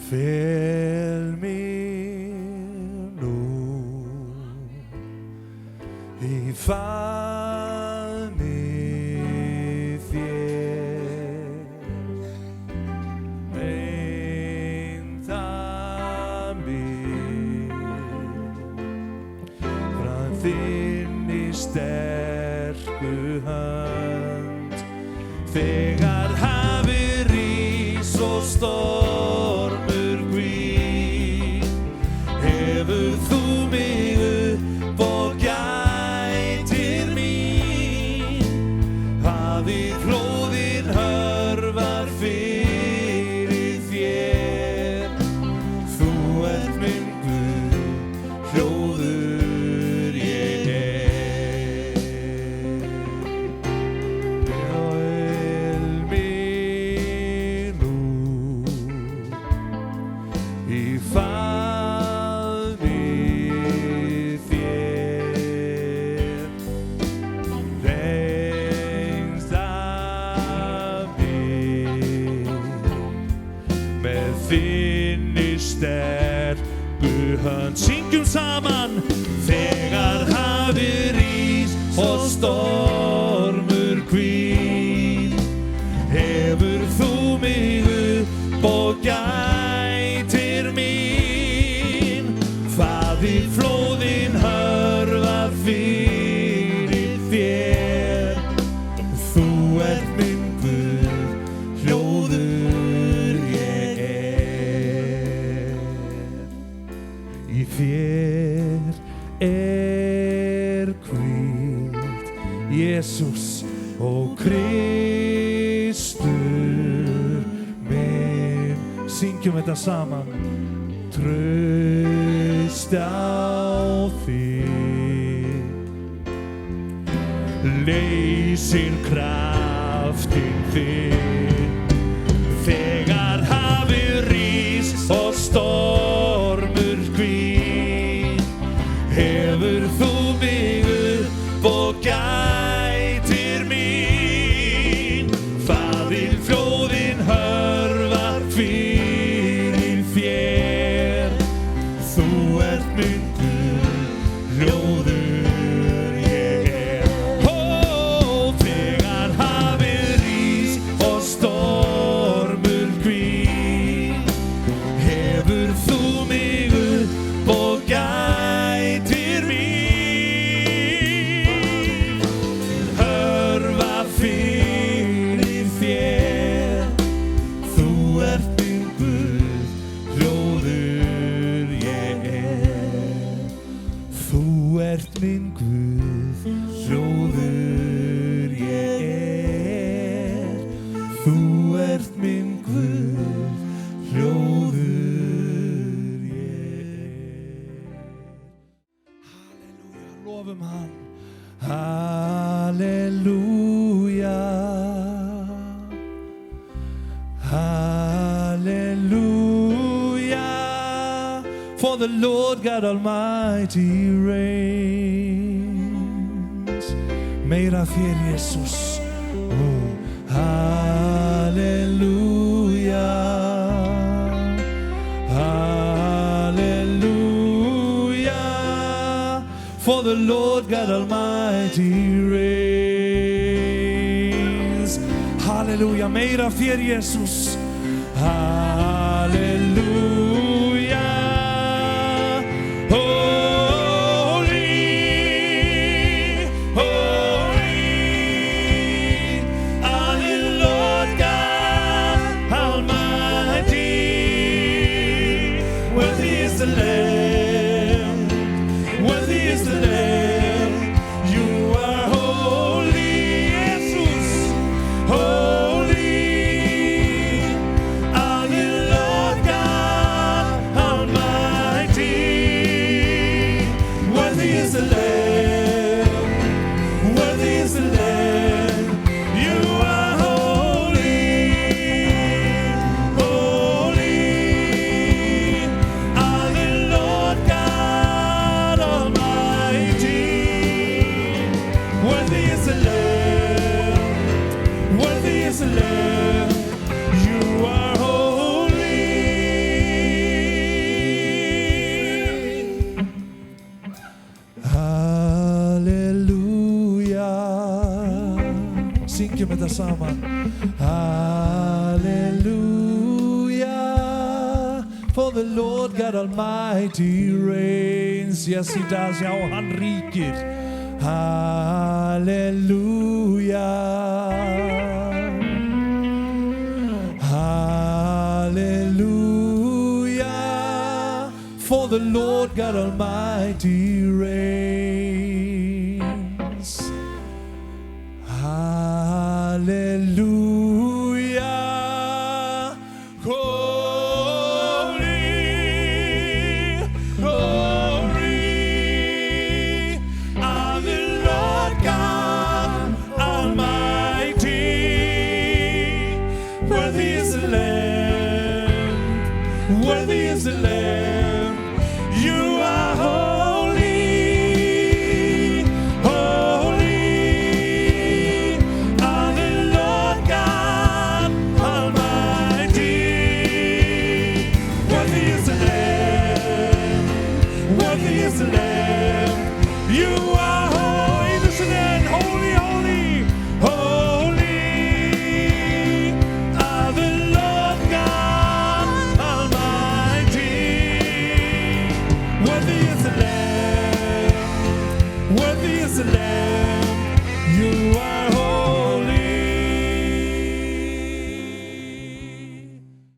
Fel mig nú í faðmi þér, reynda mig frá þinni sterku hönd, þegar hafið rís og stormur hvíl, hefur þú mig upp og gætir mín, hafið flóðin hörfar fyrir þér, þú ert minn Guð, hljóður ég er. Vel mig nú í faðmi þér, lengst af mig með þinni sterku hönd. Syngjum saman. Þegar hafið rís og stormur hvíl, hefur þú mig upp og gætir mín, faðir flóðin hörfar fyrir þér, þú ert minn Guð, hljóður ég er. Í þér er hvíld, Jesús og Kristur minn. Syngjum þetta saman. Traust á þig leysir kraftinn þinn, þegar hafið rís og stormur hvíl, hefur þú mig upp og gætir mín, faðir flóðin hörfar fyrir þér, þú ert minn Guð, hljóður ég er. Ó, þegar hafið rís og stormur hvíl, hefur þú mig upp og gætir mín, hörfa fyrir þér, þú ert minn Guð, hljóður ég er. Þú ert minn Guð, hljóður ég er. Þú ert minn Guð, hljóður ég er. Halleluja, lofum hann. Halleluja, hallelujah, for the Lord God Almighty reigns. Meira þér, Jesús. Oh, hallelujah, hallelujah, for the Lord God Almighty reigns. Hallelujah, meira þér, Jesús. Hallelujah, holy, holy, are the Lord God Almighty. Worthy is the Lamb, worthy is the Lamb. You are holy, Jesus, holy. is the Lamb. You are holy, Syngjum þetta saman. Hallelujah, for the Lord God Almighty reigns. Yes, he does. Já, hann ríkir. Hallelujah. Hallelujah, for the Lord God Almighty reigns. Hallelujah, glory, glory, are the Lord God Almighty. Worthy is the Lamb, worthy is the Lamb. You are holy, holy, are the Lord God Almighty. Worthy is the Lamb, worthy is the Lamb.